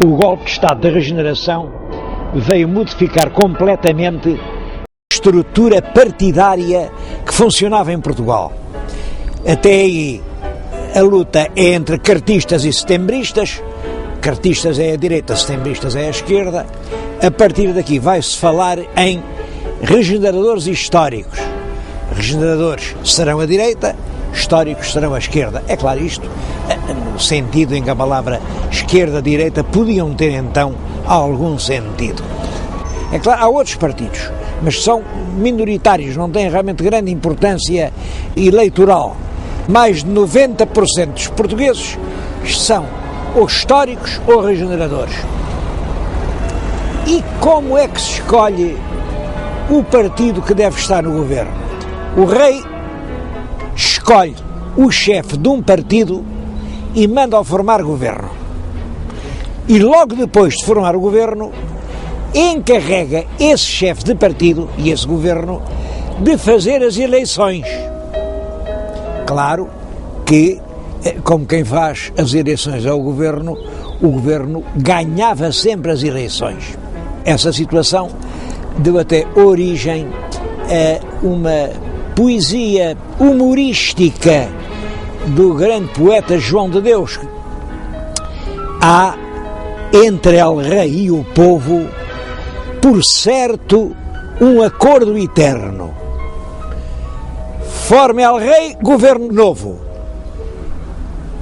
o golpe de Estado da Regeneração veio modificar completamente a estrutura partidária que funcionava em Portugal. Até aí a luta é entre cartistas e setembristas. Cartistas é a direita, setembristas é a esquerda. A partir daqui vai-se falar em regeneradores históricos. Regeneradores serão a direita, históricos serão a esquerda. É claro, isto no sentido em que a palavra esquerda-direita podiam ter então algum sentido. É claro, há outros partidos, mas são minoritários, não têm realmente grande importância eleitoral. Mais de 90% dos portugueses são ou históricos ou regeneradores. E como é que se escolhe o partido que deve estar no governo? O rei escolhe o chefe de um partido e manda-o formar governo. E logo depois de formar o governo, encarrega esse chefe de partido e esse governo de fazer as eleições. Claro que, como quem faz as eleições ao governo, o governo ganhava sempre as eleições. Essa situação deu até origem a uma poesia humorística do grande poeta João de Deus. Há entre el rei e o povo, por certo, um acordo eterno. Forma el rei, governo novo.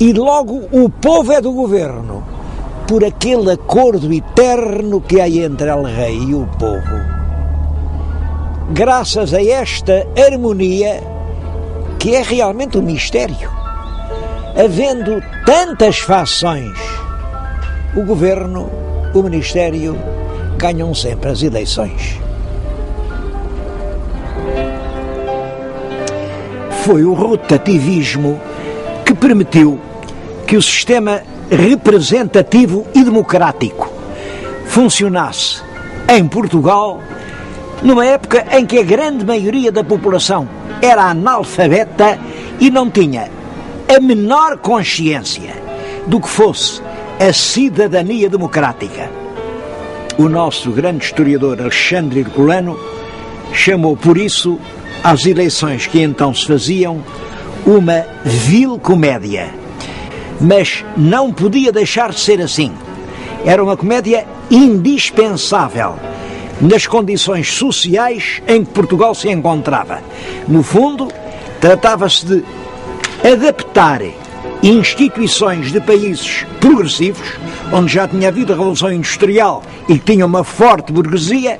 E logo o povo é do governo, por aquele acordo eterno que há entre el rei e o povo. Graças a esta harmonia, que é realmente um mistério, havendo tantas fações, o governo, o ministério, ganham sempre as eleições. Foi o rotativismo que permitiu que o sistema representativo e democrático funcionasse em Portugal numa época em que a grande maioria da população era analfabeta e não tinha a menor consciência do que fosse a cidadania democrática. O nosso grande historiador Alexandre Herculano chamou por isso às eleições que então se faziam uma vil comédia. Mas não podia deixar de ser assim. Era uma comédia indispensável nas condições sociais em que Portugal se encontrava. No fundo, tratava-se de adaptar instituições de países progressivos, onde já tinha havido a Revolução Industrial e que tinha uma forte burguesia,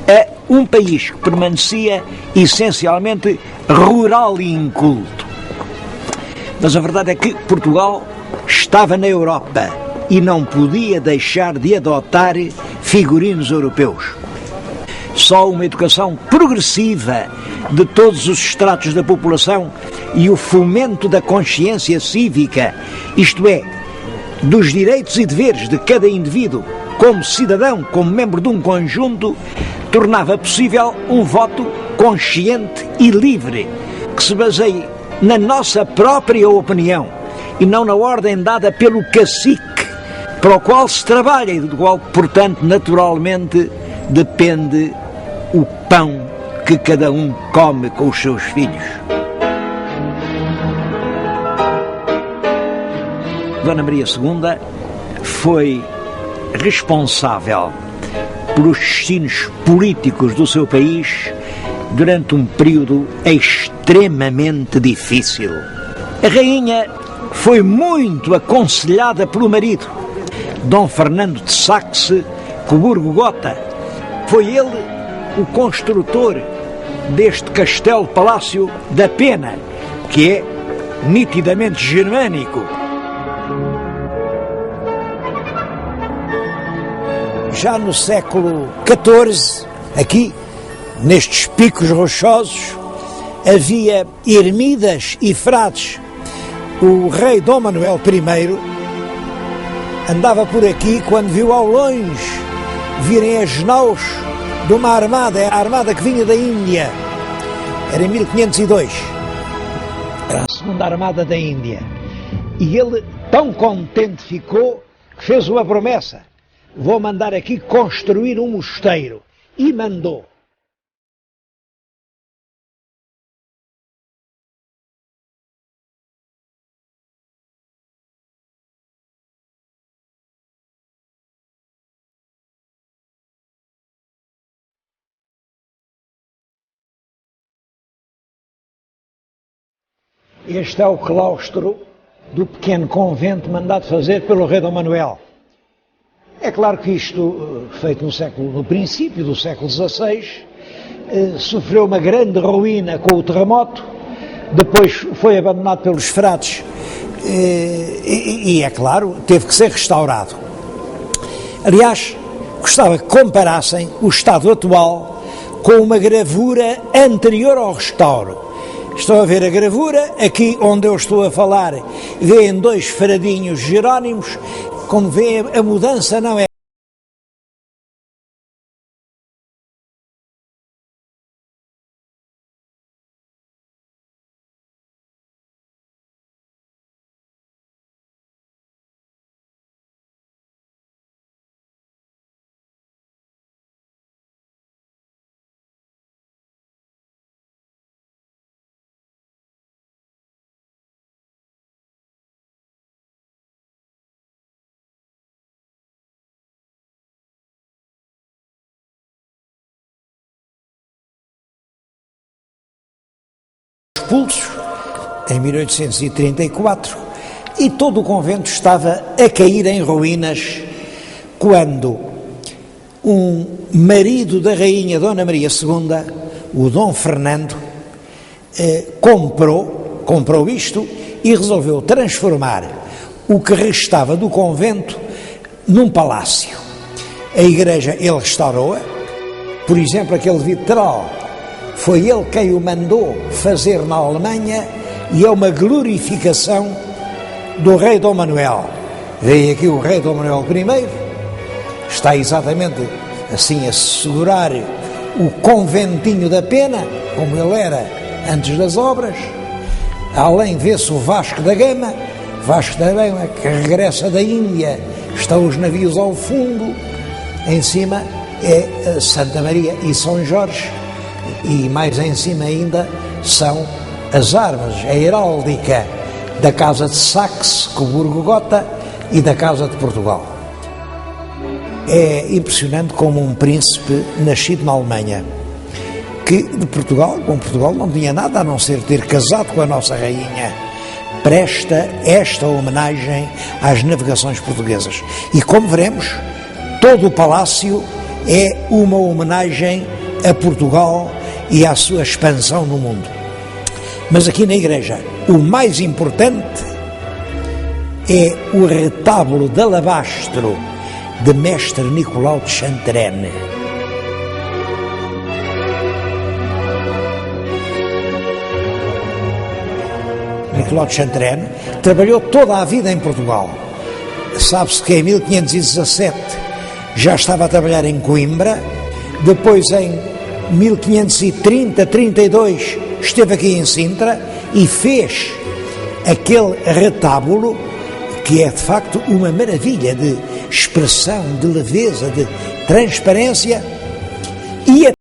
a um país que permanecia essencialmente rural e inculto. Mas a verdade é que Portugal estava na Europa e não podia deixar de adotar figurinos europeus. Só uma educação progressiva de todos os estratos da população e o fomento da consciência cívica, isto é, dos direitos e deveres de cada indivíduo como cidadão, como membro de um conjunto, tornava possível um voto consciente e livre, que se baseie na nossa própria opinião e não na ordem dada pelo cacique, para o qual se trabalha e do qual, portanto, naturalmente, depende o pão que cada um come com os seus filhos. Dona Maria II foi responsável pelos destinos políticos do seu país durante um período extremamente difícil. A rainha foi muito aconselhada pelo marido, Dom Fernando de Saxe-Coburgo-Gotha. Foi ele o construtor deste castelo-palácio da Pena, que é nitidamente germânico. Já no século XIV, aqui, nestes picos rochosos, havia ermidas e frades. O rei Dom Manuel I andava por aqui quando viu ao longe virem as naus de uma armada, a armada que vinha da Índia. Era em 1502. Era a segunda armada da Índia. E ele tão contente ficou fez uma promessa: vou mandar aqui construir um mosteiro. E mandou. Este é o claustro do pequeno convento mandado fazer pelo rei Dom Manuel. É claro que isto, feito no princípio do século XVI, sofreu uma grande ruína com o terremoto, depois foi abandonado pelos frades e é claro, teve que ser restaurado. Aliás, gostava que comparassem o estado atual com uma gravura anterior ao restauro. Estão a ver a gravura, aqui onde eu estou a falar, vêem dois fradinhos jerónimos, como vêem a mudança não é expulsos em 1834 e todo o convento estava a cair em ruínas quando um marido da rainha Dona Maria II, o Dom Fernando, comprou isto e resolveu transformar o que restava do convento num palácio. A igreja ele restaurou-a, por exemplo, aquele vitral foi ele quem o mandou fazer na Alemanha e é uma glorificação do rei Dom Manuel. Veio aqui o rei Dom Manuel I, está exatamente assim a segurar o conventinho da Pena, como ele era antes das obras. Além vê-se o Vasco da Gama que regressa da Índia, estão os navios ao fundo, em cima é Santa Maria e São Jorge, e mais em cima ainda são as armas, a heráldica da Casa de Saxe, Coburgo-Gotha, e da Casa de Portugal. É impressionante como um príncipe nascido na Alemanha, que de Portugal não tinha nada a não ser ter casado com a nossa rainha, presta esta homenagem às navegações portuguesas. E como veremos, todo o palácio é uma homenagem a Portugal e à sua expansão no mundo. Mas aqui na igreja, o mais importante é o retábulo de alabastro de Mestre Nicolau de Chantrenne. Nicolau de Chantrenne trabalhou toda a vida em Portugal. Sabe-se que em 1517 já estava a trabalhar em Coimbra, depois em 1530-32 esteve aqui em Sintra e fez aquele retábulo que é de facto uma maravilha de expressão, de leveza, de transparência e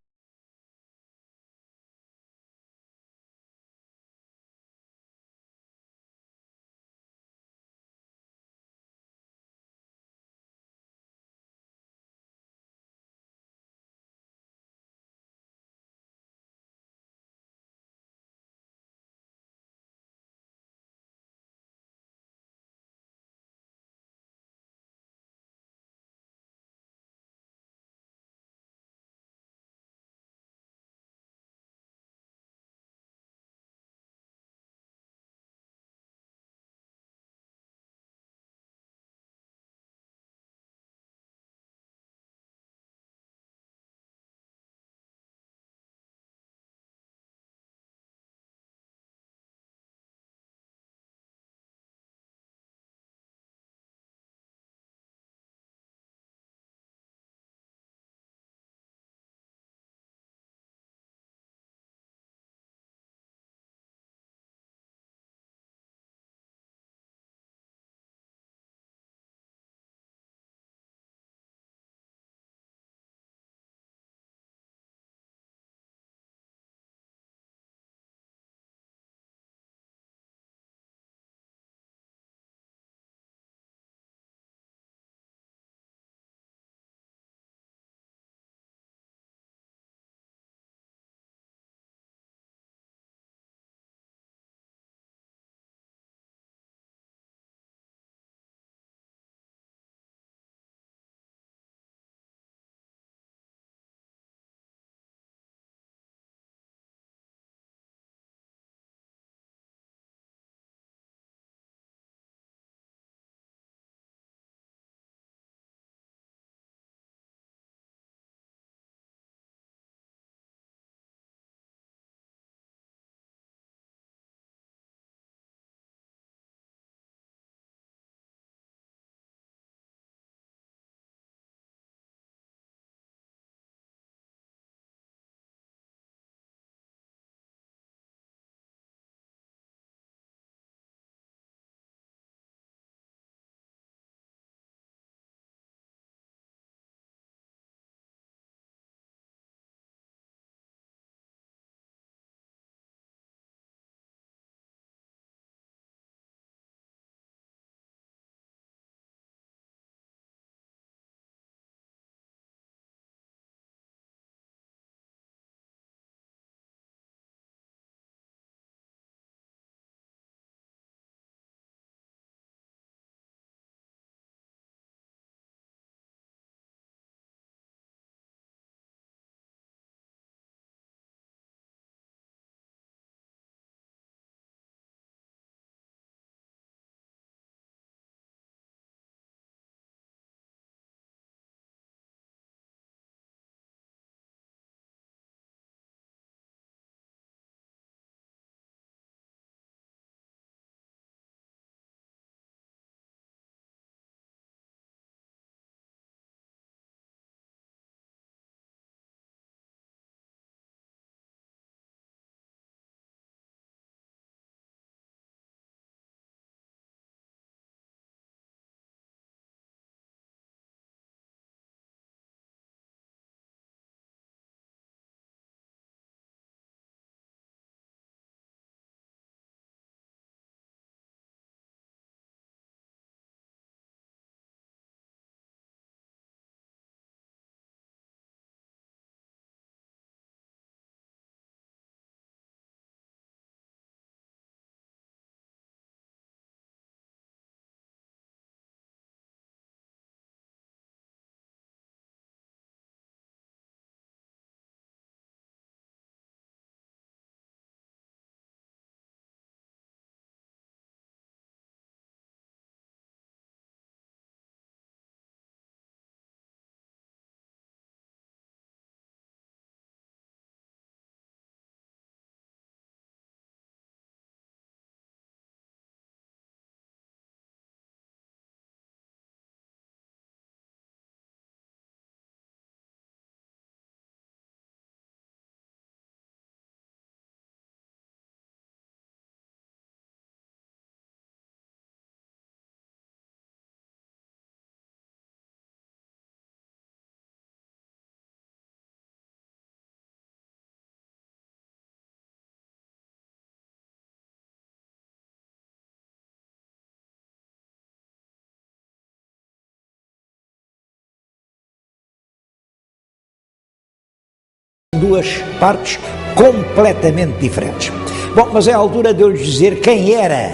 Duas partes completamente diferentes. Bom, mas é a altura de eu lhes dizer quem era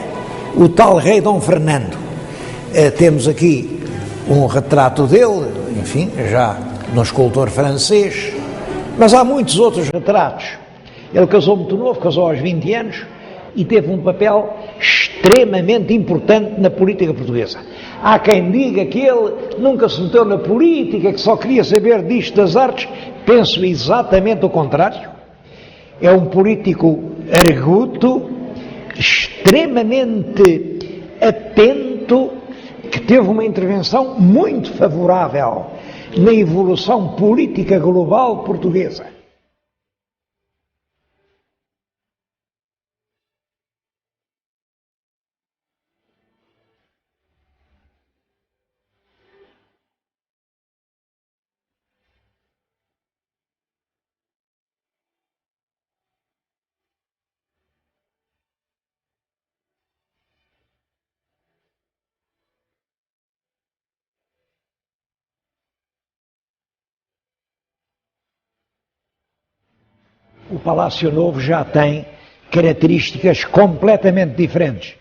o tal rei Dom Fernando. Temos aqui um retrato dele, enfim, já num escultor francês, mas há muitos outros retratos. Ele casou muito novo, casou aos 20 anos e teve um papel extremamente importante na política portuguesa. Há quem diga que ele nunca se meteu na política, que só queria saber disto das artes. Penso exatamente o contrário. É um político arguto, extremamente atento, que teve uma intervenção muito favorável na evolução política global portuguesa. O Palácio Novo já tem características completamente diferentes.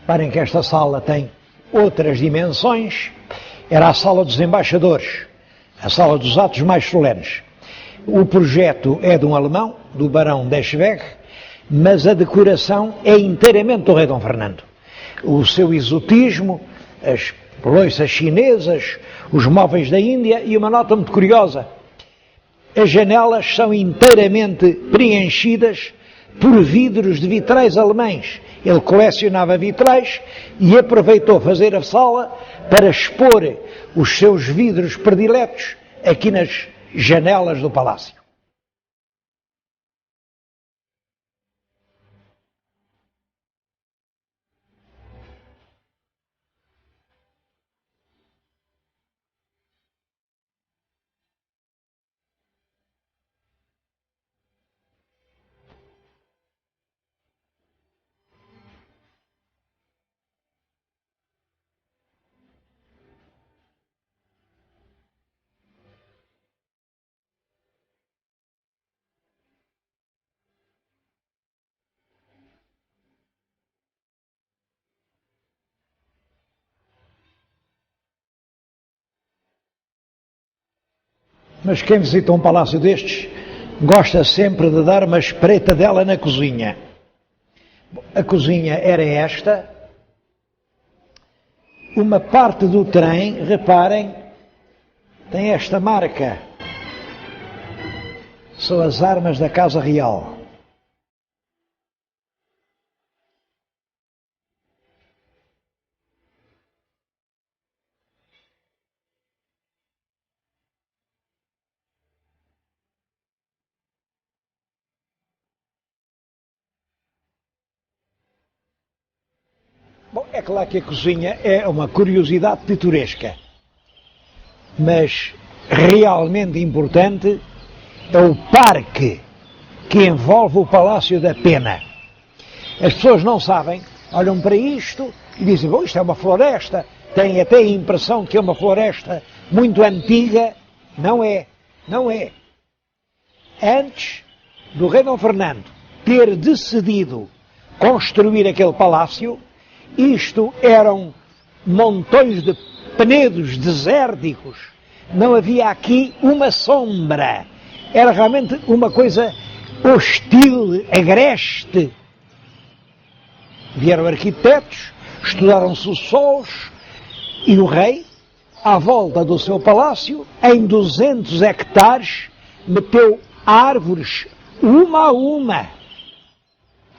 Reparem que esta sala tem outras dimensões. Era a sala dos embaixadores, a sala dos atos mais solenes. O projeto é de um alemão, do Barão d'Eschwege, mas a decoração é inteiramente do rei Dom Fernando. O seu exotismo, as louças chinesas, os móveis da Índia e uma nota muito curiosa. As janelas são inteiramente preenchidas por vidros de vitrais alemães. Ele colecionava vitrais e aproveitou fazer a sala para expor os seus vidros prediletos aqui nas janelas do palácio. Mas quem visita um palácio destes gosta sempre de dar uma espreitadela na cozinha. A cozinha era esta. Uma parte do trem, reparem, tem esta marca. São as armas da Casa Real. Bom, é claro que a cozinha é uma curiosidade pitoresca, mas realmente importante é o parque que envolve o Palácio da Pena. As pessoas não sabem, olham para isto e dizem, bom, isto é uma floresta, têm até a impressão que é uma floresta muito antiga. Não é, não é. Antes do rei Dom Fernando ter decidido construir aquele palácio, isto eram montões de penedos desérticos, não havia aqui uma sombra, era realmente uma coisa hostil, agreste. Vieram arquitetos, estudaram-se os solos e o rei, à volta do seu palácio, em 200 hectares, meteu árvores uma a uma,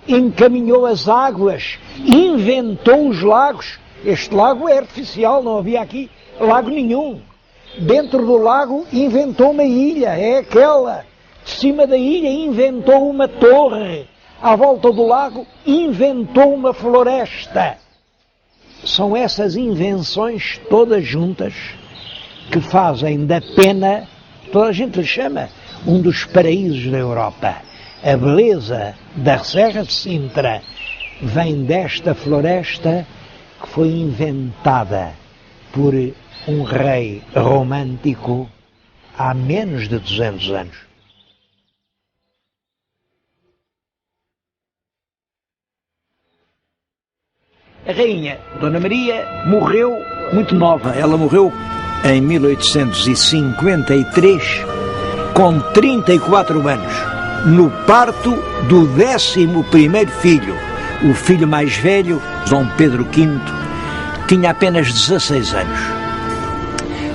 encaminhou as águas, inventou os lagos. Este lago é artificial, não havia aqui lago nenhum. Dentro do lago inventou uma ilha, é aquela. De cima da ilha inventou uma torre. À volta do lago inventou uma floresta. São essas invenções todas juntas que fazem da Pena, toda a gente lhe chama, um dos paraísos da Europa. A beleza da Serra de Sintra vem desta floresta que foi inventada por um rei romântico há menos de 200 anos. A rainha Dona Maria morreu muito nova. Ela morreu em 1853, com 34 anos, no parto do 11º filho. O filho mais velho, Dom Pedro V, tinha apenas 16 anos.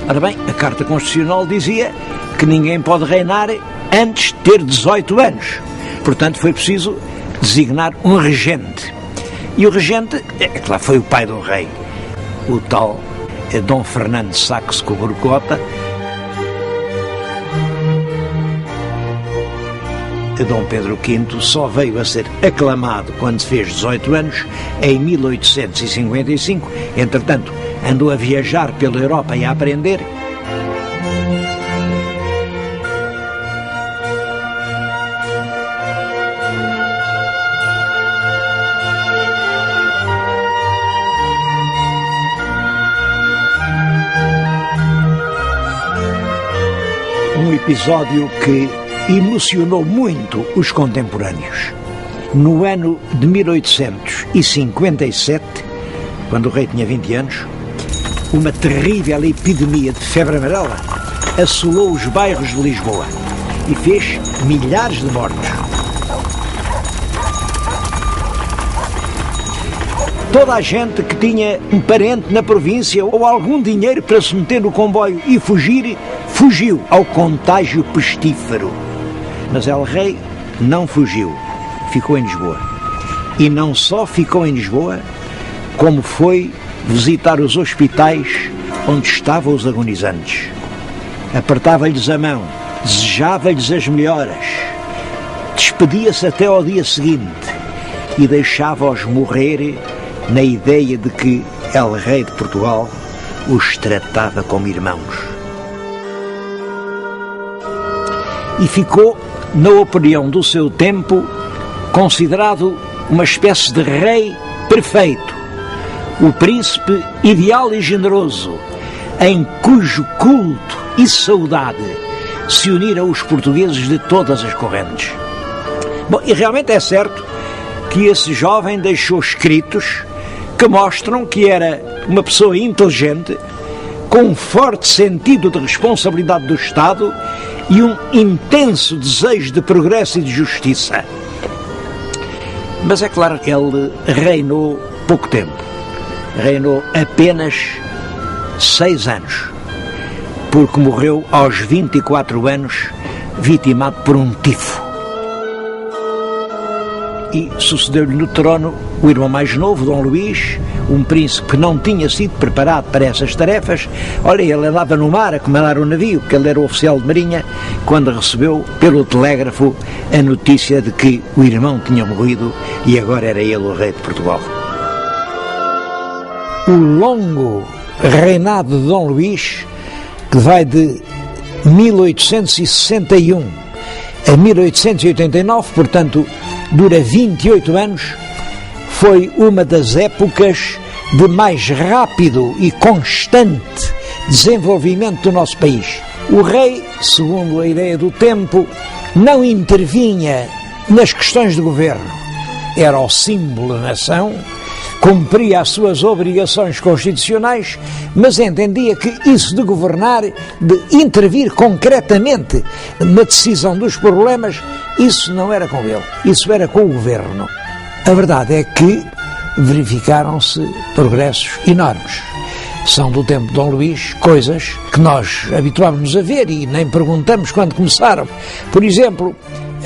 Ora bem, a Carta Constitucional dizia que ninguém pode reinar antes de ter 18 anos. Portanto, foi preciso designar um regente. E o regente, claro, foi o pai do rei, o tal Dom Fernando de Saxe-Coburgo-Gotha. Dom Pedro V só veio a ser aclamado quando fez 18 anos, em 1855. Entretanto, andou a viajar pela Europa e a aprender. Um episódio que emocionou muito os contemporâneos. No ano de 1857, quando o rei tinha 20 anos, uma terrível epidemia de febre amarela assolou os bairros de Lisboa e fez milhares de mortos. Toda a gente que tinha um parente na província ou algum dinheiro para se meter no comboio e fugir, fugiu ao contágio pestífero. Mas El Rei não fugiu, ficou em Lisboa. E não só ficou em Lisboa, como foi visitar os hospitais onde estavam os agonizantes. Apertava-lhes a mão, desejava-lhes as melhoras, despedia-se até ao dia seguinte e deixava-os morrer na ideia de que El Rei de Portugal os tratava como irmãos. E ficou, na opinião do seu tempo, considerado uma espécie de rei perfeito, o príncipe ideal e generoso, em cujo culto e saudade se uniram os portugueses de todas as correntes. Bom, e realmente é certo que esse jovem deixou escritos que mostram que era uma pessoa inteligente, com um forte sentido de responsabilidade do Estado e um intenso desejo de progresso e de justiça. Mas é claro que ele reinou pouco tempo. Reinou apenas 6 anos, porque morreu aos 24 anos, vitimado por um tifo. E sucedeu-lhe no trono o irmão mais novo, Dom Luís, um príncipe que não tinha sido preparado para essas tarefas. Olha, ele andava no mar a comandar o navio, porque ele era oficial de marinha, quando recebeu pelo telégrafo a notícia de que o irmão tinha morrido e agora era ele o rei de Portugal. O longo reinado de Dom Luís, que vai de 1861 a 1889, portanto dura 28 anos, foi uma das épocas de mais rápido e constante desenvolvimento do nosso país. O rei, segundo a ideia do tempo, não intervinha nas questões de governo. Era o símbolo da nação, cumpria as suas obrigações constitucionais, mas entendia que isso de governar, de intervir concretamente na decisão dos problemas, isso não era com ele, isso era com o governo. A verdade é que verificaram-se progressos enormes. São do tempo de Dom Luís coisas que nós habituámos-nos a ver e nem perguntamos quando começaram. Por exemplo,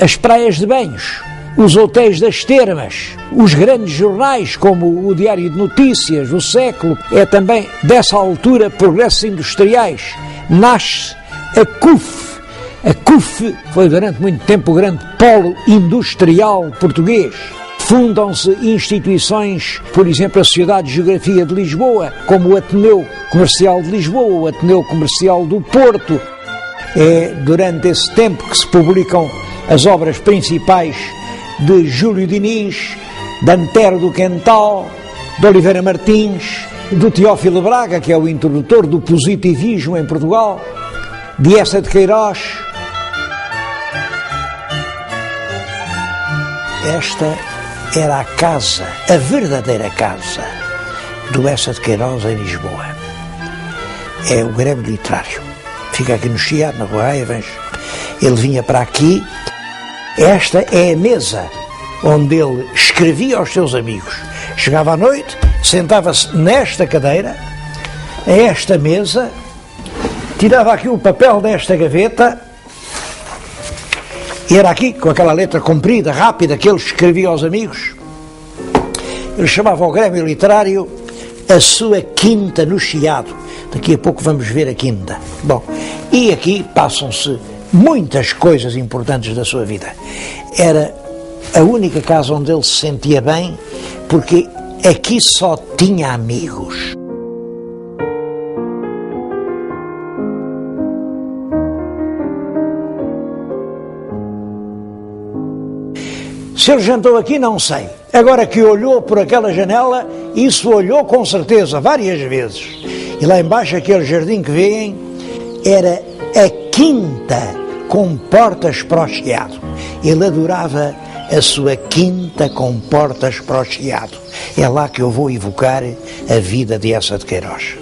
as praias de banhos, os hotéis das termas, os grandes jornais como o Diário de Notícias, o Século. É também dessa altura progressos industriais. Nasce a CUF. A CUF foi durante muito tempo o grande polo industrial português. Fundam-se instituições, por exemplo, a Sociedade de Geografia de Lisboa, como o Ateneu Comercial de Lisboa, o Ateneu Comercial do Porto. É durante esse tempo que se publicam as obras principais de Júlio Diniz, de Antero do Quental, de Oliveira Martins, do Teófilo Braga, que é o introdutor do positivismo em Portugal, de Essa de Queiroz. Esta era a casa, a verdadeira casa, do Eça de Queiroz em Lisboa. É o Grêmio Literário. Fica aqui no Chiado, na Rua Evans. Ele vinha para aqui. Esta é a mesa onde ele escrevia aos seus amigos. Chegava à noite, sentava-se nesta cadeira, a esta mesa, tirava aqui o papel desta gaveta, e era aqui, com aquela letra comprida, rápida, que ele escrevia aos amigos. Ele chamava ao Grêmio Literário a sua quinta no Chiado. Daqui a pouco vamos ver a quinta. Bom, e aqui passam-se muitas coisas importantes da sua vida. Era a única casa onde ele se sentia bem, porque aqui só tinha amigos. Se ele jantou aqui, não sei. Agora que olhou por aquela janela, isso olhou com certeza várias vezes. E lá embaixo, aquele jardim que veem, era a quinta com portas para o Chiado. Ele adorava a sua quinta com portas para o Chiado. É lá que eu vou evocar a vida de Eça de Queiroz.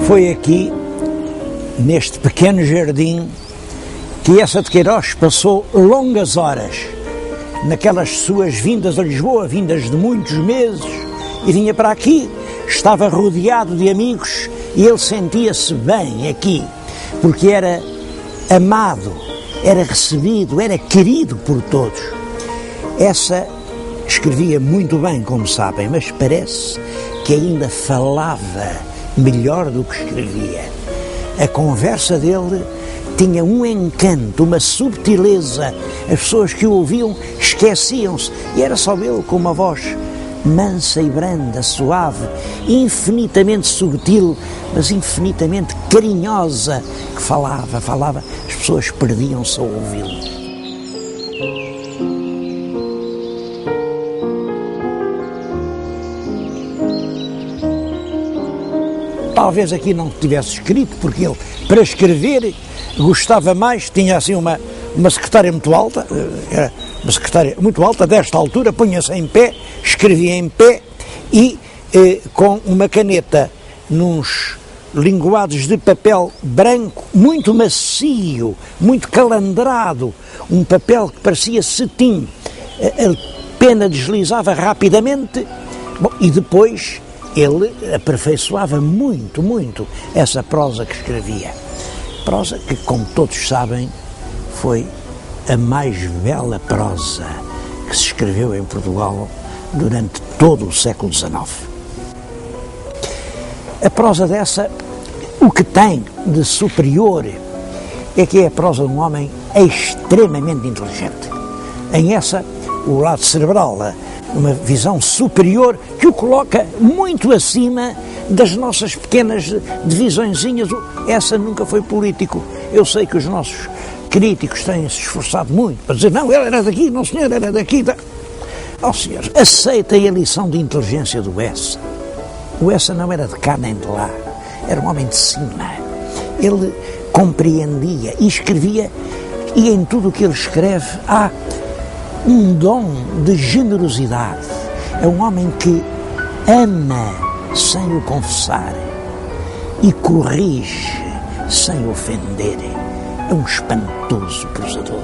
Foi aqui, neste pequeno jardim, que Eça de Queiroz passou longas horas, naquelas suas vindas a Lisboa, vindas de muitos meses, e vinha para aqui, estava rodeado de amigos, e ele sentia-se bem aqui, porque era amado, era recebido, era querido por todos. Eça escrevia muito bem, como sabem, mas parece que ainda falava melhor do que escrevia. A conversa dele tinha um encanto, uma subtileza. As pessoas que o ouviam esqueciam-se, e era só ele com uma voz mansa e branda, suave, infinitamente subtil, mas infinitamente carinhosa, que falava, as pessoas perdiam-se a ouvi-lo. Talvez aqui não tivesse escrito, porque ele, para escrever, gostava mais, tinha assim uma secretária muito alta, era uma secretária muito alta, desta altura, punha-se em pé, escrevia em pé e com uma caneta nos linguados de papel branco, muito macio, muito calandrado, um papel que parecia cetim, a pena deslizava rapidamente. Bom, e depois ele aperfeiçoava muito essa prosa que escrevia. Prosa que, como todos sabem, foi a mais bela prosa que se escreveu em Portugal durante todo o século XIX. A prosa dessa, o que tem de superior é que é a prosa de um homem extremamente inteligente. Em essa, o lado cerebral, uma visão superior que o coloca muito acima das nossas pequenas divisõezinhas. Essa nunca foi político. Eu sei que os nossos críticos têm se esforçado muito para dizer, não, ele era daqui, não senhor, era daqui. Ó senhores, aceitem a lição de inteligência do Eça. O Eça não era de cá nem de lá, era um homem de cima. Ele compreendia e escrevia, e em tudo o que ele escreve há um dom de generosidade. É um homem que ama sem o confessar e corrige sem ofender. É um espantoso prosador.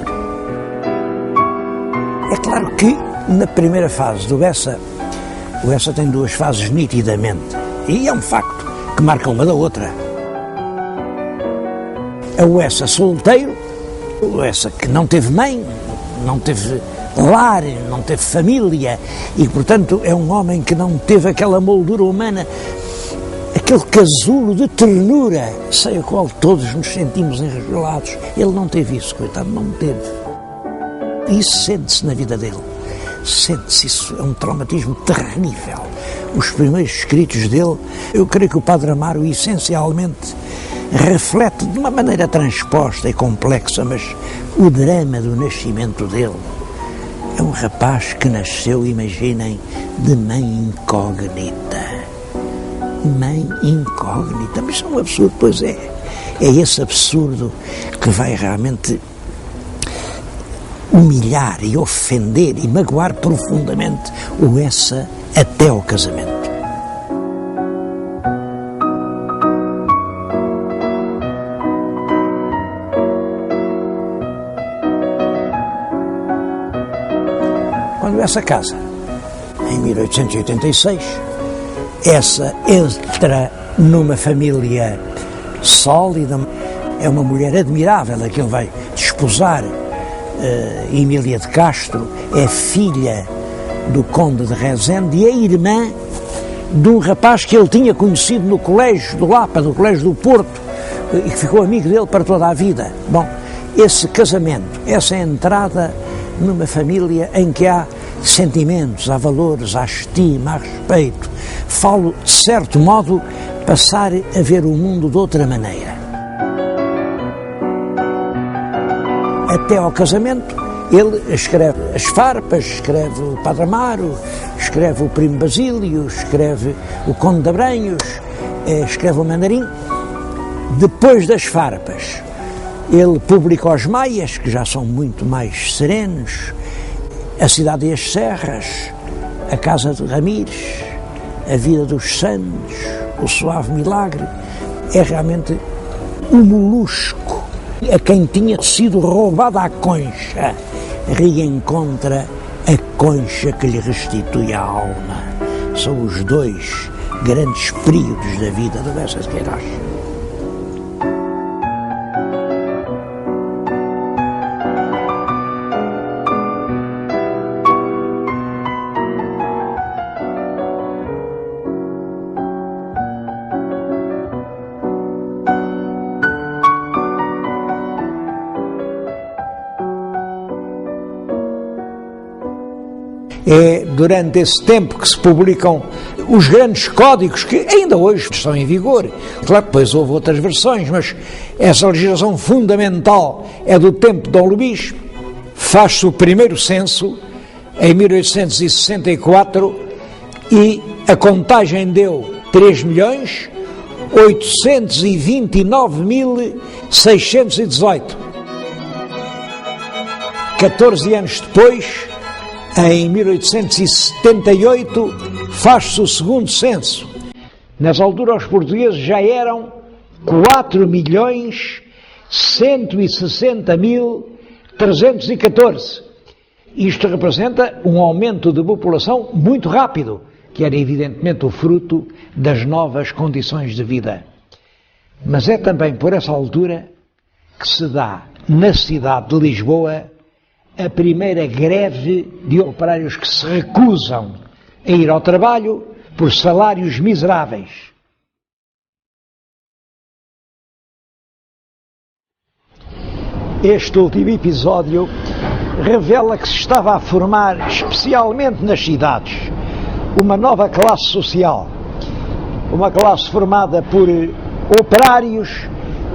É claro que na primeira fase do Eça, o Eça tem duas fases nitidamente, e é um facto que marca uma da outra. É o Eça solteiro, o Eça que não teve mãe, não teve lar, não teve família, e portanto é um homem que não teve aquela moldura humana, aquele casulo de ternura sem o qual todos nos sentimos enregulados. Ele não teve isso, coitado, não teve. Isso sente-se na vida dele, sente-se, isso é um traumatismo terrível. Os primeiros escritos dele, eu creio que o Padre Amaro essencialmente reflete de uma maneira transposta e complexa, mas o drama do nascimento dele. É um rapaz que nasceu, imaginem, de mãe incógnita. mãe incógnita. Mas é um absurdo, pois é. É esse absurdo que vai realmente humilhar e ofender e magoar profundamente o Essa até ao casamento. Quando Essa casa, em 1886, Essa entra numa família sólida, é uma mulher admirável a que ele vai desposar. Emília de Castro é filha do conde de Rezende e é irmã de um rapaz que ele tinha conhecido no colégio do Lapa, no colégio do Porto, e que ficou amigo dele para toda a vida. Bom, esse casamento, essa entrada numa família em que há sentimentos, há valores, há estima, há respeito, falo, de certo modo, passar a ver o mundo de outra maneira. Até ao casamento, ele escreve as Farpas, escreve o Padre Amaro, escreve o Primo Basílio, escreve o Conde de Abranhos, escreve o Mandarim. Depois das Farpas, ele publica os Maias, que já são muito mais serenos, A Cidade e as Serras, A Casa de Ramires, A Vida dos Santos, O Suave Milagre. É realmente um molusco a quem tinha sido roubada a concha, reencontra a concha que lhe restitui a alma. São os dois grandes períodos da vida de Bessa de Queiroz. É durante esse tempo que se publicam os grandes códigos que ainda hoje estão em vigor. Claro que depois houve outras versões, mas essa legislação fundamental é do tempo de Dom Luís. Faz-se o primeiro censo em 1864 e a contagem deu 3.829.618. 14 anos depois, em 1878, faz-se o segundo censo. Nessa altura, os portugueses já eram 4.160.314. Isto representa um aumento de população muito rápido, que era evidentemente o fruto das novas condições de vida. Mas é também por essa altura que se dá, na cidade de Lisboa, a primeira greve de operários que se recusam a ir ao trabalho por salários miseráveis. Este último episódio revela que se estava a formar, especialmente nas cidades, uma nova classe social. Uma classe formada por operários,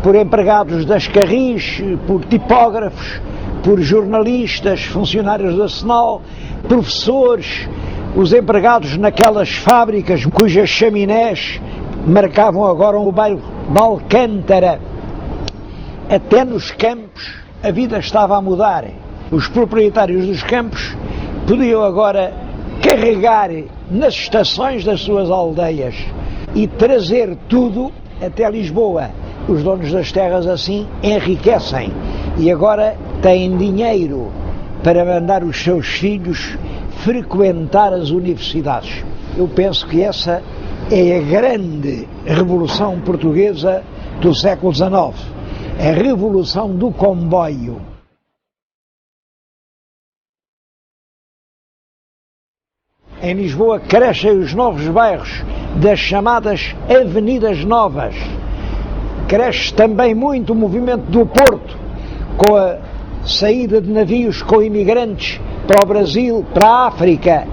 por empregados das carris, por tipógrafos, por jornalistas, funcionários da SNAL, professores, os empregados naquelas fábricas cujas chaminés marcavam agora o bairro de Alcântara. Até nos campos a vida estava a mudar. Os proprietários dos campos podiam agora carregar nas estações das suas aldeias e trazer tudo até Lisboa. Os donos das terras assim enriquecem e agora têm dinheiro para mandar os seus filhos frequentar as universidades. Eu penso que essa é a grande revolução portuguesa do século XIX, a revolução do comboio. Em Lisboa crescem os novos bairros das chamadas Avenidas Novas. Cresce também muito o movimento do Porto, com a saída de navios com imigrantes para o Brasil, para a África.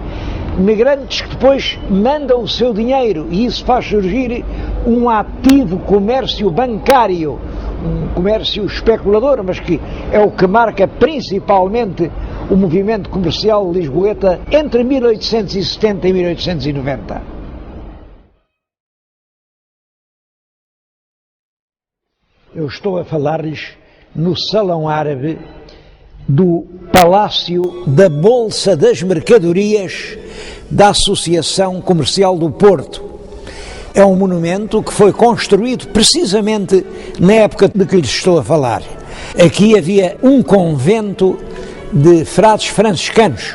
Imigrantes que depois mandam o seu dinheiro e isso faz surgir um ativo comércio bancário, um comércio especulador, mas que é o que marca principalmente o movimento comercial lisboeta entre 1870 e 1890. Eu estou a falar-lhes no Salão Árabe do Palácio da Bolsa das Mercadorias da Associação Comercial do Porto. É um monumento que foi construído precisamente na época de que lhes estou a falar. Aqui havia um convento de frades franciscanos.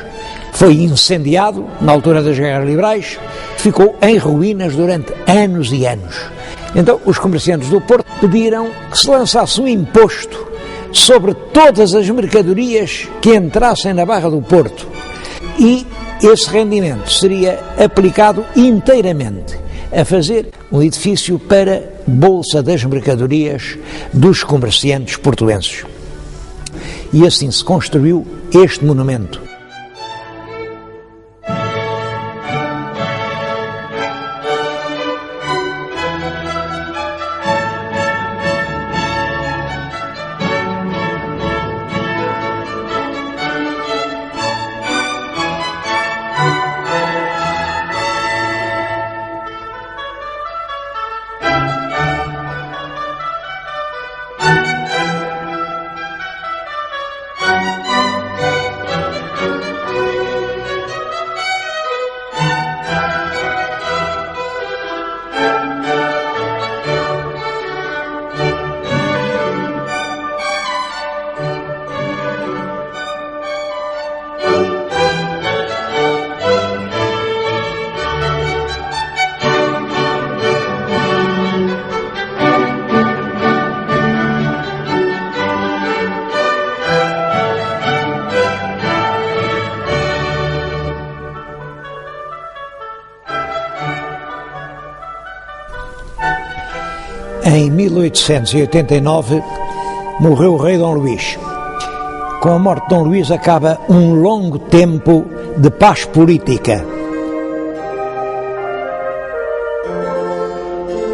Foi incendiado na altura das Guerras Liberais, ficou em ruínas durante anos e anos. Então os comerciantes do Porto pediram que se lançasse um imposto sobre todas as mercadorias que entrassem na Barra do Porto. E esse rendimento seria aplicado inteiramente a fazer um edifício para Bolsa das Mercadorias dos comerciantes portuenses. E assim se construiu este monumento. Em 1889 morreu o rei Dom Luís. Com a morte de Dom Luís acaba um longo tempo de paz política.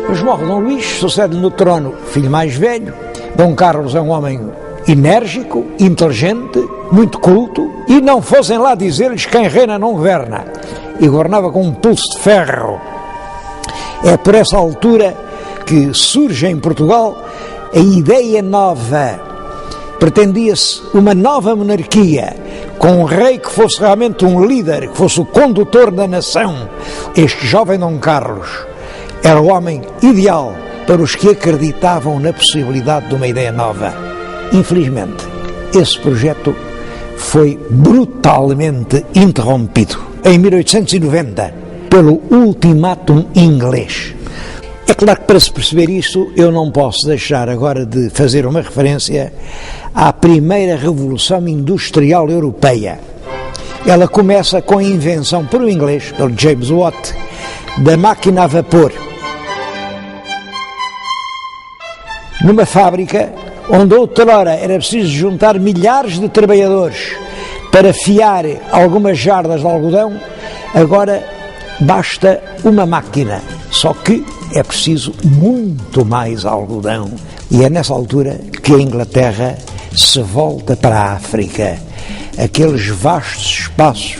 Mas morre Dom Luís, sucede no trono filho mais velho. Dom Carlos é um homem enérgico, inteligente, muito culto, e não fossem lá dizer-lhes quem reina não governa. E governava com um pulso de ferro. É por essa altura que surge em Portugal a ideia nova. Pretendia-se uma nova monarquia, com um rei que fosse realmente um líder, que fosse o condutor da nação. Este jovem Dom Carlos era o homem ideal para os que acreditavam na possibilidade de uma ideia nova. Infelizmente, esse projeto foi brutalmente interrompido em 1890 pelo ultimátum inglês. É claro que para se perceber isso eu não posso deixar agora de fazer uma referência à primeira Revolução Industrial Europeia. Ela começa com a invenção por um inglês, pelo James Watt, da máquina a vapor. Numa fábrica onde outrora era preciso juntar milhares de trabalhadores para fiar algumas jardas de algodão, agora basta uma máquina, só que é preciso muito mais algodão. E é nessa altura que a Inglaterra se volta para a África, aqueles vastos espaços,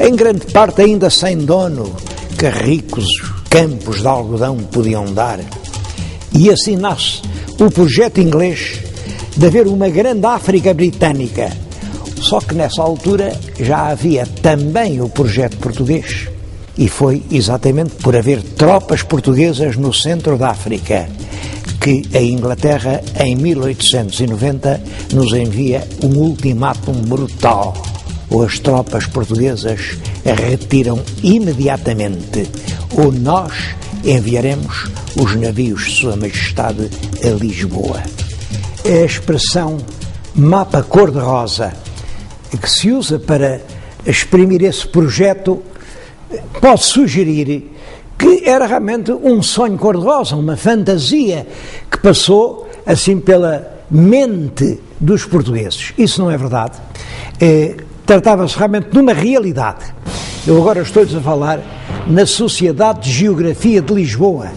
em grande parte ainda sem dono, que ricos campos de algodão podiam dar. E assim nasce o projeto inglês de haver uma grande África britânica. Só que nessa altura já havia também o projeto português. E foi exatamente por haver tropas portuguesas no centro da África que a Inglaterra, em 1890, nos envia um ultimátum brutal. Ou as tropas portuguesas retiram imediatamente, ou nós enviaremos os navios de Sua Majestade a Lisboa. É a expressão mapa cor-de-rosa que se usa para exprimir esse projeto. Pode sugerir que era realmente um sonho cor-de-rosa, uma fantasia que passou assim pela mente dos portugueses. Isso não é verdade. Tratava-se realmente de uma realidade. Eu agora estou-lhes a falar na Sociedade de Geografia de Lisboa,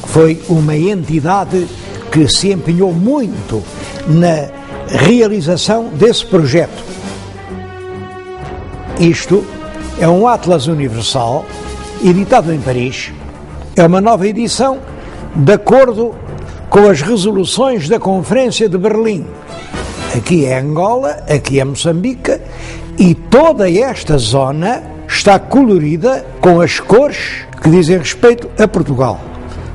que foi uma entidade que se empenhou muito na realização desse projeto. Isto é um Atlas Universal, editado em Paris. É uma nova edição, de acordo com as resoluções da Conferência de Berlim. Aqui é Angola, aqui é Moçambique, e toda esta zona está colorida com as cores que dizem respeito a Portugal.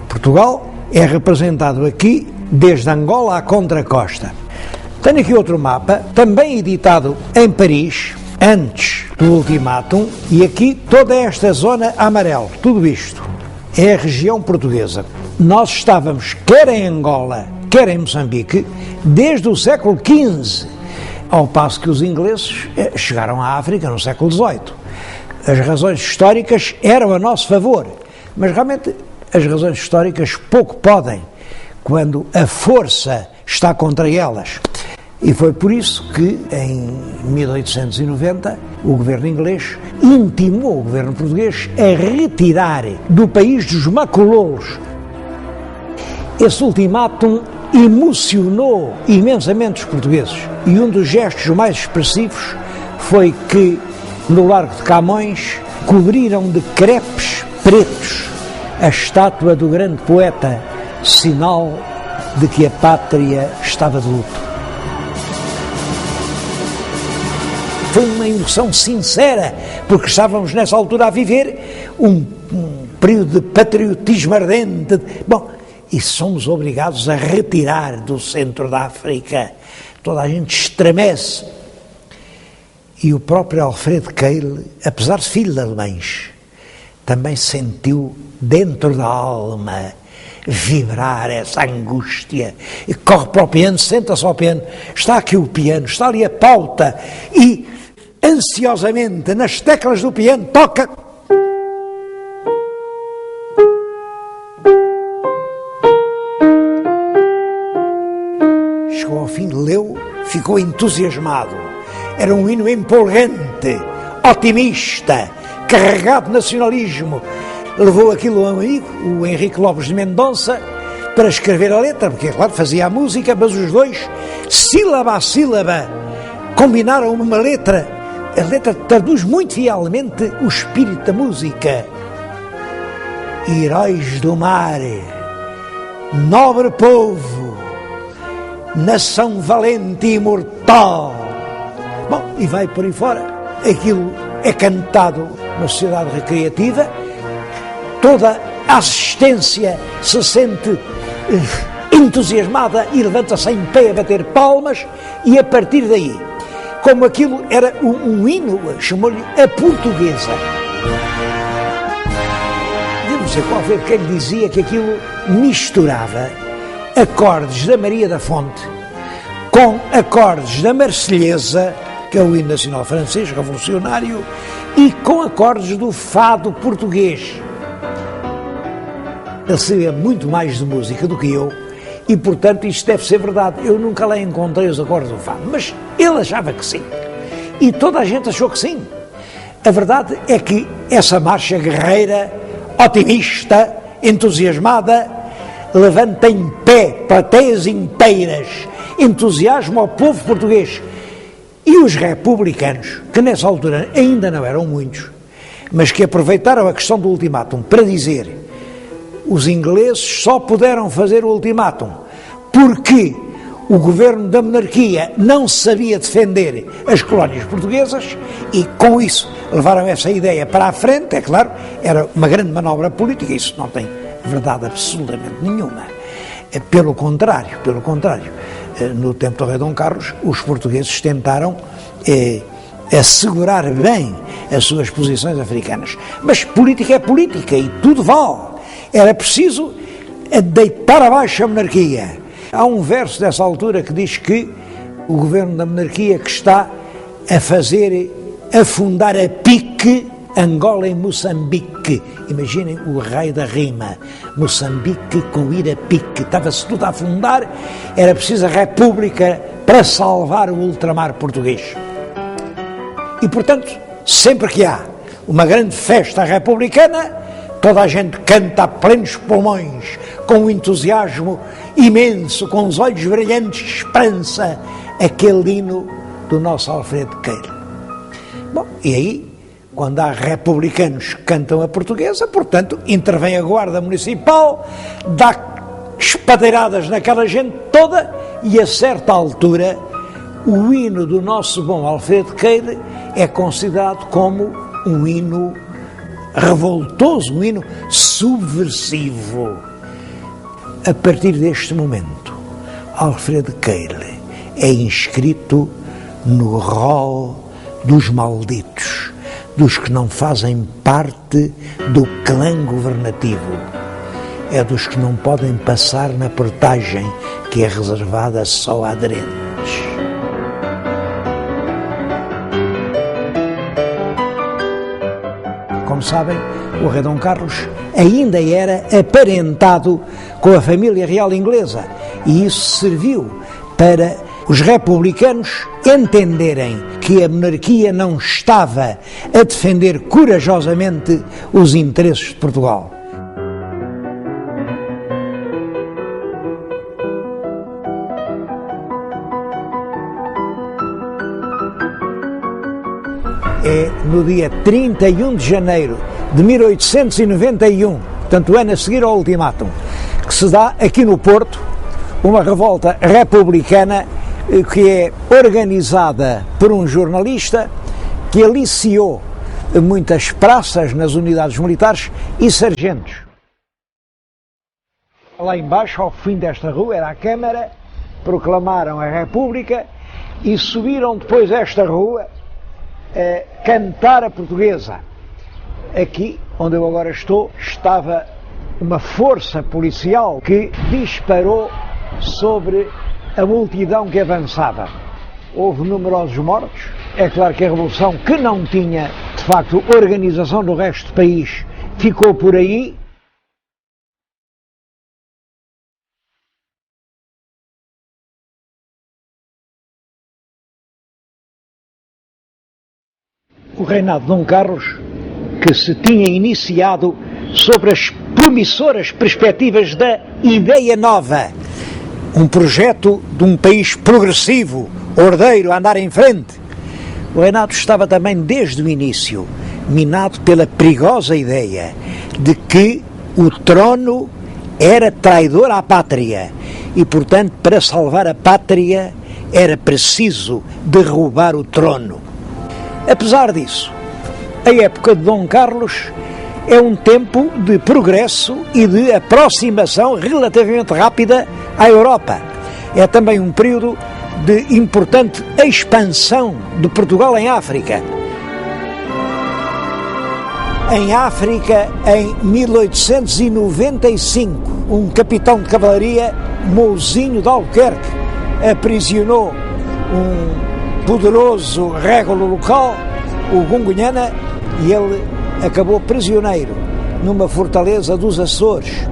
Portugal é representado aqui desde Angola à contracosta. Tenho aqui outro mapa, também editado em Paris, antes do ultimátum, e aqui toda esta zona amarela, tudo isto é a região portuguesa. Nós estávamos quer em Angola, quer em Moçambique, desde o século XV, ao passo que os ingleses chegaram à África no século XVIII. As razões históricas eram a nosso favor, mas realmente as razões históricas pouco podem quando a força está contra elas. E foi por isso que, em 1890, o governo inglês intimou o governo português a retirar do país dos macololos. Esse ultimátum emocionou imensamente os portugueses, e um dos gestos mais expressivos foi que, no Largo de Camões, cobriram de crepes pretos a estátua do grande poeta, sinal de que a pátria estava de luto. Foi uma emoção sincera, porque estávamos nessa altura a viver um período de patriotismo ardente. Bom, e somos obrigados a retirar do centro da África. Toda a gente estremece. E o próprio Alfred Keil, apesar de filho de alemães, também sentiu dentro da alma vibrar essa angústia, e corre para o piano, senta-se ao piano, está aqui o piano, está ali a pauta, e ansiosamente nas teclas do piano toca. Chegou ao fim, leu, ficou entusiasmado. Era um hino empolgante, otimista, carregado de nacionalismo. Levou aquilo a um amigo, o Henrique Lopes de Mendonça, para escrever a letra, porque, claro, fazia a música, mas os dois, sílaba a sílaba, combinaram uma letra. A letra traduz muito fielmente o espírito da música. Heróis do mar, nobre povo, nação valente e imortal. Bom, e vai por aí fora. Aquilo é cantado na sociedade recreativa. Toda a assistência se sente entusiasmada e levanta-se em pé a bater palmas, e a partir daí, como aquilo era um hino, chamou-lhe a portuguesa. Eu não sei qual foi quem dizia que aquilo misturava acordes da Maria da Fonte com acordes da Marselhesa, que é o hino nacional francês, revolucionário, e com acordes do fado português. Ele sabia muito mais de música do que eu, e portanto isto deve ser verdade. Eu nunca lá encontrei os acordes do fado, mas ele achava que sim, e toda a gente achou que sim. A verdade é que essa marcha guerreira, otimista, entusiasmada, levanta em pé plateias inteiras, entusiasmo ao povo português. E os republicanos, que nessa altura ainda não eram muitos, mas que aproveitaram a questão do ultimátum para dizer: os ingleses só puderam fazer o ultimátum porque o governo da monarquia não sabia defender as colónias portuguesas, e com isso levaram essa ideia para a frente. É claro, era uma grande manobra política, isso não tem verdade absolutamente nenhuma. Pelo contrário, no tempo do rei Dom Carlos, os portugueses tentaram assegurar bem as suas posições africanas. Mas política é política e tudo vale. Era preciso deitar abaixo a monarquia. Há um verso dessa altura que diz que o governo da monarquia que está a fazer afundar a pique Angola e Moçambique. Imaginem o rei da rima. Moçambique com ir a pique. Estava-se tudo a afundar. Era preciso a república para salvar o ultramar português. E, portanto, sempre que há uma grande festa republicana, toda a gente canta a plenos pulmões, com um entusiasmo imenso, com os olhos brilhantes de esperança, aquele hino do nosso Alfredo Keil. Bom, e aí, quando há republicanos que cantam a portuguesa, portanto, intervém a Guarda Municipal, dá espadeiradas naquela gente toda, e a certa altura o hino do nosso bom Alfredo Keil é considerado como um hino revoltoso, um hino subversivo. A partir deste momento, Alfredo Keil é inscrito no rol dos malditos, dos que não fazem parte do clã governativo. É dos que não podem passar na portagem que é reservada só a aderentes. Como sabem, o rei Dom Carlos ainda era aparentado com a família real inglesa, e isso serviu para os republicanos entenderem que a monarquia não estava a defender corajosamente os interesses de Portugal. É no dia 31 de janeiro de 1891, portanto o ano a seguir ao ultimátum, que se dá aqui no Porto uma revolta republicana que é organizada por um jornalista que aliciou muitas praças nas unidades militares e sargentos. Lá embaixo, ao fim desta rua, era a Câmara, proclamaram a República e subiram depois esta rua a cantar a portuguesa. Aqui, onde eu agora estou, estava uma força policial que disparou sobre a multidão que avançava. Houve numerosos mortos. É claro que a Revolução, que não tinha, de facto, organização no resto do país, ficou por aí. O reinado de Dom Carlos, que se tinha iniciado sobre as promissoras perspectivas da Ideia Nova, um projeto de um país progressivo, ordeiro, a andar em frente. O reinado estava também desde o início minado pela perigosa ideia de que o trono era traidor à pátria e, portanto, para salvar a pátria era preciso derrubar o trono. Apesar disso, a época de Dom Carlos é um tempo de progresso e de aproximação relativamente rápida à Europa. É também um período de importante expansão de Portugal em África. Em África, em 1895, um capitão de cavalaria, Mouzinho de Albuquerque, aprisionou um poderoso régulo local, o Gungunhana, e ele acabou prisioneiro numa fortaleza dos Açores.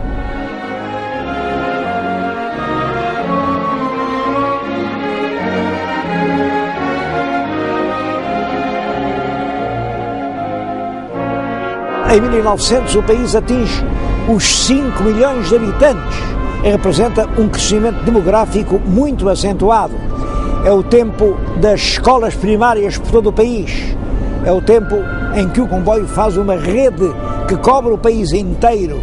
Em 1900 o país atinge os 5 milhões de habitantes e representa um crescimento demográfico muito acentuado. É o tempo das escolas primárias por todo o país. É o tempo em que o comboio faz uma rede que cobre o país inteiro.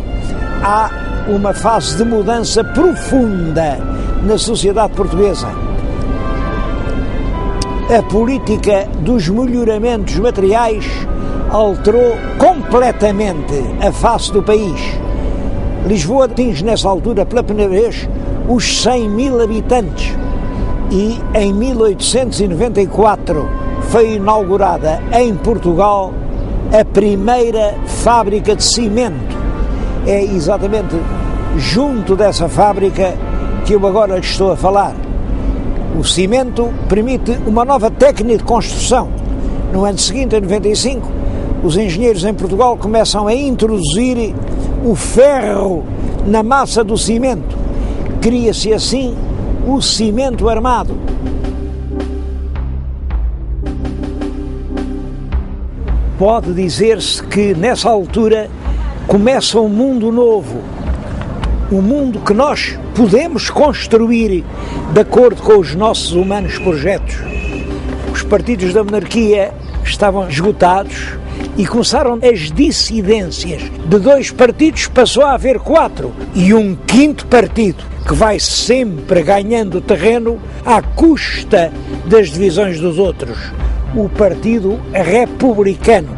Há uma fase de mudança profunda na sociedade portuguesa. A política dos melhoramentos materiais alterou completamente a face do país. Lisboa atinge nessa altura pela primeira vez os 100 mil habitantes. E em 1894 foi inaugurada em Portugal a primeira fábrica de cimento. É exatamente junto dessa fábrica que eu agora lhe estou a falar. O cimento permite uma nova técnica de construção. No ano seguinte, em 95, os engenheiros em Portugal começam a introduzir o ferro na massa do cimento. Cria-se assim o cimento armado. Pode dizer-se que nessa altura começa um mundo novo, um mundo que nós podemos construir de acordo com os nossos humanos projetos. Os partidos da monarquia estavam esgotados e começaram as dissidências. De 2 partidos passou a haver 4 e um 5º partido que vai sempre ganhando terreno à custa das divisões dos outros, o Partido Republicano.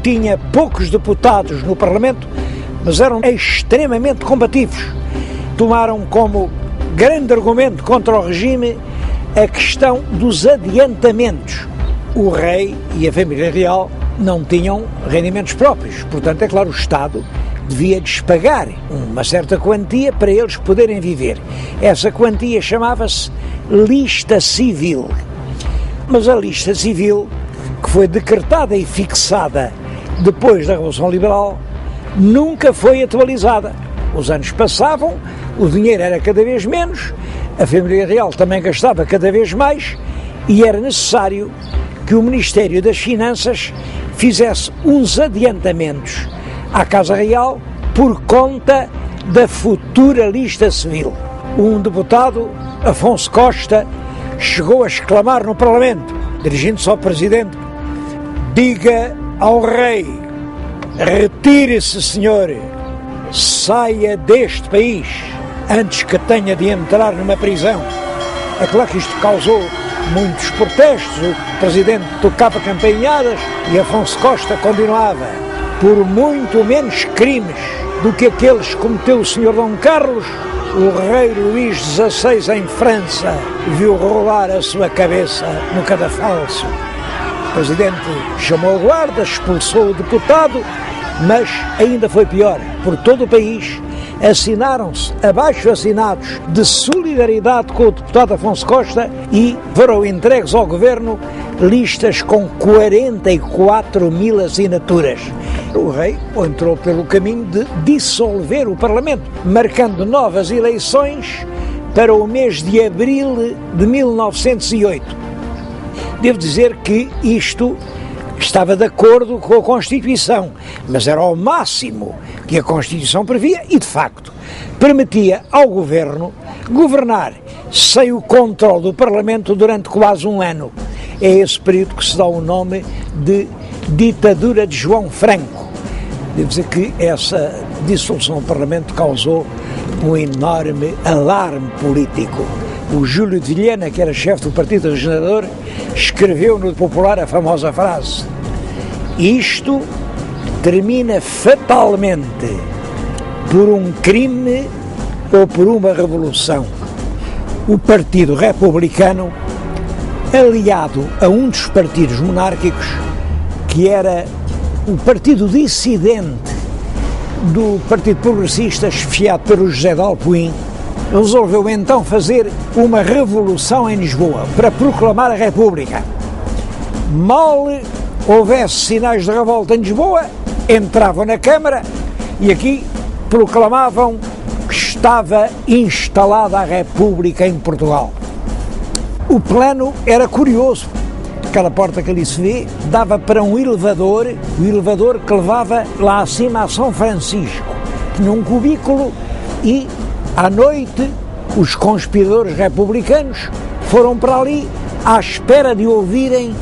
Tinha poucos deputados no Parlamento, mas eram extremamente combativos. Tomaram como grande argumento contra o regime a questão dos adiantamentos. O rei e a família real não tinham rendimentos próprios, portanto, é claro, o Estado devia-lhes pagar uma certa quantia para eles poderem viver. Essa quantia chamava-se lista civil. Mas a lista civil, que foi decretada e fixada depois da Revolução Liberal, nunca foi atualizada. Os anos passavam, o dinheiro era cada vez menos, a família real também gastava cada vez mais e era necessário que o Ministério das Finanças fizesse uns adiantamentos à Casa Real por conta da futura lista civil. Um deputado, Afonso Costa, chegou a exclamar no Parlamento, dirigindo-se ao Presidente: diga ao rei, retire-se, senhor, saia deste país antes que tenha de entrar numa prisão. É claro que isto causou muitos protestos, o Presidente tocava campainhadas e Afonso Costa continuava: por muito menos crimes do que aqueles que cometeu o Sr. Dom Carlos, o rei Luís XVI em França viu rolar a sua cabeça no cadafalso. O Presidente chamou a guarda, expulsou o deputado, mas ainda foi pior. Por todo o país assinaram-se abaixo-assinados de solidariedade com o deputado Afonso Costa e foram entregues ao governo listas com 44 mil assinaturas. O rei entrou pelo caminho de dissolver o Parlamento, marcando novas eleições para o mês de abril de 1908. Devo dizer que isto estava de acordo com a Constituição, mas era ao máximo que a Constituição previa e, de facto, permitia ao governo governar sem o controle do Parlamento durante quase um ano. É esse período que se dá o nome de ditadura de João Franco. Devo dizer que essa dissolução do Parlamento causou um enorme alarme político. O Júlio de Vilhena, que era chefe do Partido Regenerador, escreveu no Popular a famosa frase: isto termina fatalmente por um crime ou por uma revolução. O Partido Republicano, aliado a um dos partidos monárquicos, que era o partido dissidente do Partido Progressista, esfiado pelo José de Alpuim, resolveu então fazer uma revolução em Lisboa para proclamar a República. Mal houvesse sinais de revolta em Lisboa, entravam na Câmara e aqui proclamavam que estava instalada a República em Portugal. O plano era curioso. Aquela porta que ali se vê dava para um elevador, o elevador que levava lá acima a São Francisco. Tinha um cubículo e, à noite, os conspiradores republicanos foram para ali à espera de ouvirem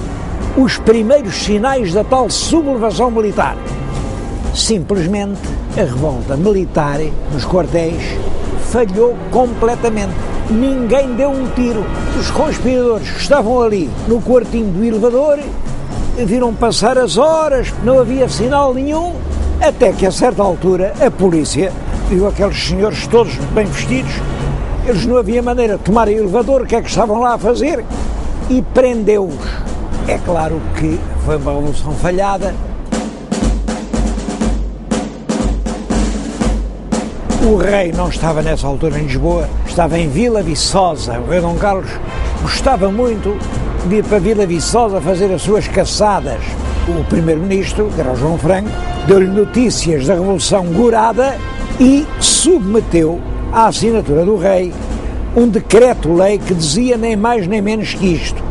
os primeiros sinais da tal sublevação militar. Simplesmente a revolta militar nos quartéis falhou completamente. Ninguém deu um tiro. Os conspiradores que estavam ali no quartinho do elevador viram passar as horas, não havia sinal nenhum, até que a certa altura a polícia viu aqueles senhores todos bem vestidos, eles não havia maneira de tomar o elevador, o que é que estavam lá a fazer? E prendeu-os. É claro que foi uma revolução falhada. O rei não estava nessa altura em Lisboa, estava em Vila Viçosa. O rei Dom Carlos gostava muito de ir para Vila Viçosa fazer as suas caçadas. O primeiro-ministro, que era o João Franco, deu-lhe notícias da Revolução Gourada e submeteu à assinatura do rei um decreto-lei que dizia nem mais nem menos que isto: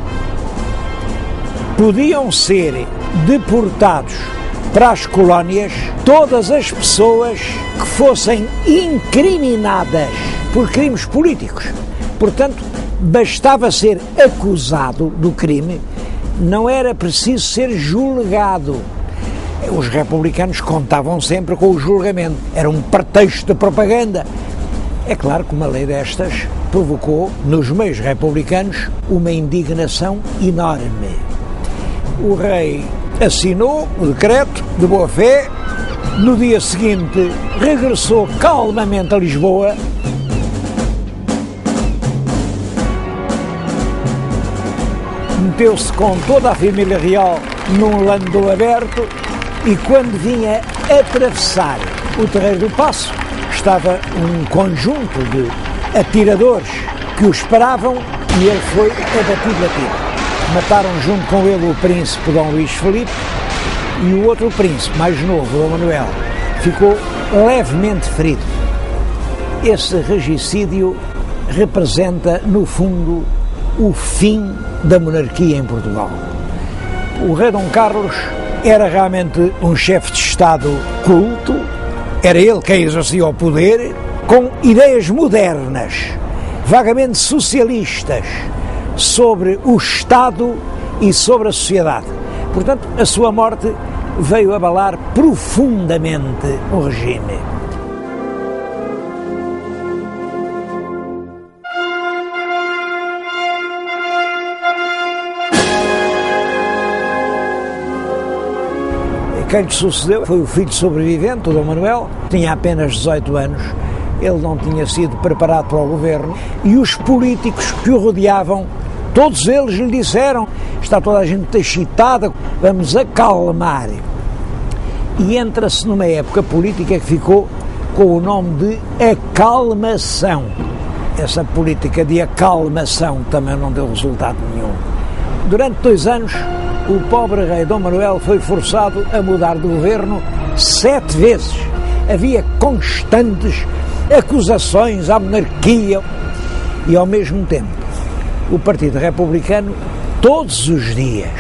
podiam ser deportados para as colónias todas as pessoas que fossem incriminadas por crimes políticos. Portanto, bastava ser acusado do crime não era preciso ser julgado. Os republicanos contavam sempre com o julgamento, era um pretexto de propaganda. É claro que uma lei destas provocou, nos meios republicanos, uma indignação enorme. O rei assinou o decreto de boa-fé, no dia seguinte regressou calmamente a Lisboa, meteu-se com toda a família real num landau aberto e quando vinha atravessar o Terreiro do Paço, estava um conjunto de atiradores que o esperavam e ele foi abatido a tiro. Mataram junto com ele o príncipe Dom Luís Filipe e o outro príncipe, mais novo, Dom Manuel, ficou levemente ferido. Esse regicídio representa, no fundo, o fim da monarquia em Portugal. O rei Dom Carlos era realmente um chefe de Estado culto, era ele quem exercia o poder, com ideias modernas, vagamente socialistas, sobre o Estado e sobre a sociedade. Portanto, a sua morte veio abalar profundamente o regime. Quem lhe sucedeu foi o filho sobrevivente, o Dom Manuel, tinha apenas 18 anos, ele não tinha sido preparado para o governo e os políticos que o rodeavam, todos eles lhe disseram: está toda a gente excitada, vamos acalmar. E entra-se numa época política que ficou com o nome de acalmação. Essa política de acalmação também não deu resultado nenhum. Durante 2 anos, o pobre rei Dom Manuel foi forçado a mudar de governo 7 vezes. Havia constantes acusações à monarquia e, ao mesmo tempo, o Partido Republicano, todos os dias,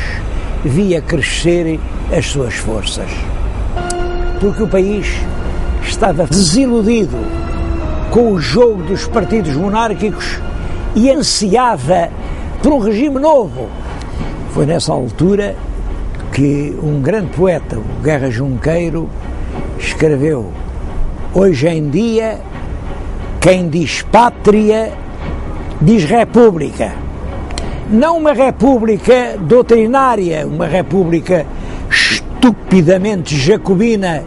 via crescer as suas forças. Porque o país estava desiludido com o jogo dos partidos monárquicos e ansiava por um regime novo. Foi nessa altura que um grande poeta, o Guerra Junqueiro, escreveu: hoje em dia, quem diz pátria, diz república. Não uma república doutrinária, uma república estupidamente jacobina,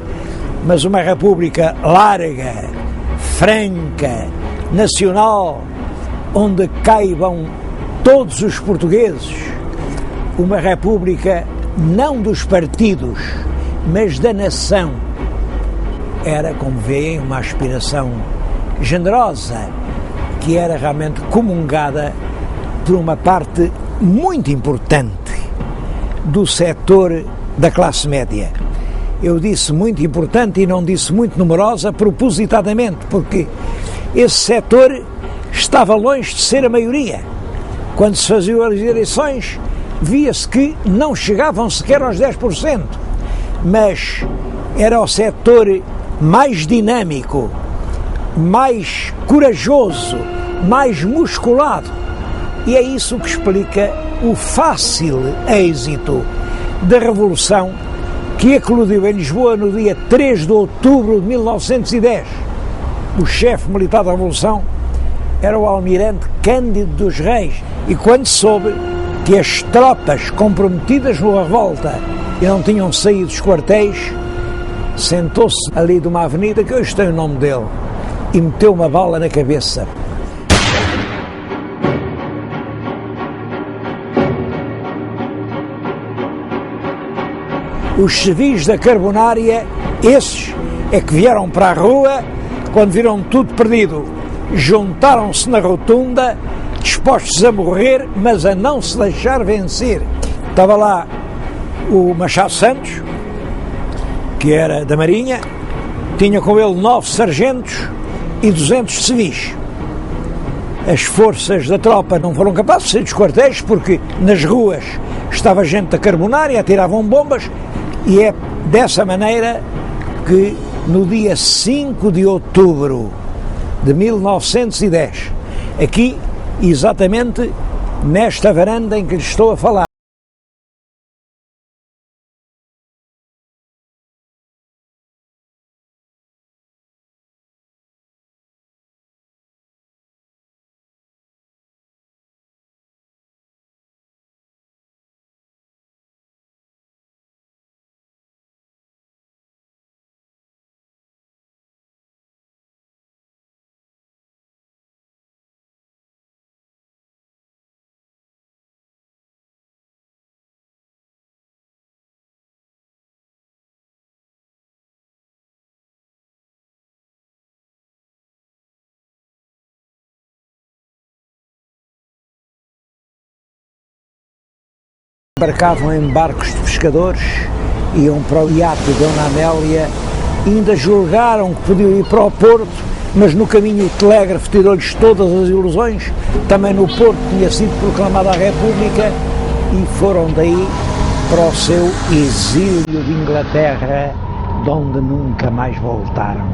mas uma república larga, franca, nacional, onde caibam todos os portugueses. Uma república não dos partidos, mas da nação. Era, como veem, uma aspiração generosa, que era realmente comungada por uma parte muito importante do setor da classe média. Eu disse muito importante e não disse muito numerosa propositadamente, porque esse setor estava longe de ser a maioria. Quando se faziam as eleições, via-se que não chegavam sequer aos 10%, mas era o setor mais dinâmico, mais corajoso, mais musculado. E é isso que explica o fácil êxito da Revolução que eclodiu em Lisboa no dia 3 de outubro de 1910. O chefe militar da Revolução era o almirante Cândido dos Reis, e quando soube que as tropas comprometidas na revolta e não tinham saído dos quartéis, sentou-se ali de uma avenida, que hoje tem o nome dele, e meteu uma bala na cabeça. Os civis da Carbonária, esses é que vieram para a rua, quando viram tudo perdido, juntaram-se na rotunda, dispostos a morrer, mas a não se deixar vencer. Estava lá o Machado Santos, que era da Marinha, tinha com ele 9 sargentos e 200 civis. As forças da tropa não foram capazes de sair dos quartéis, porque nas ruas estava gente da Carbonária, atiravam bombas, e é dessa maneira que no dia 5 de outubro de 1910, aqui exatamente nesta varanda em que lhe estou a falar, Embarcavam em barcos de pescadores, iam para o iate de Dona Amélia, ainda julgaram que podiam ir para o Porto, mas no caminho o telégrafo tirou-lhes todas as ilusões, também no Porto tinha sido proclamada a República, e foram daí para o seu exílio de Inglaterra, de onde nunca mais voltaram.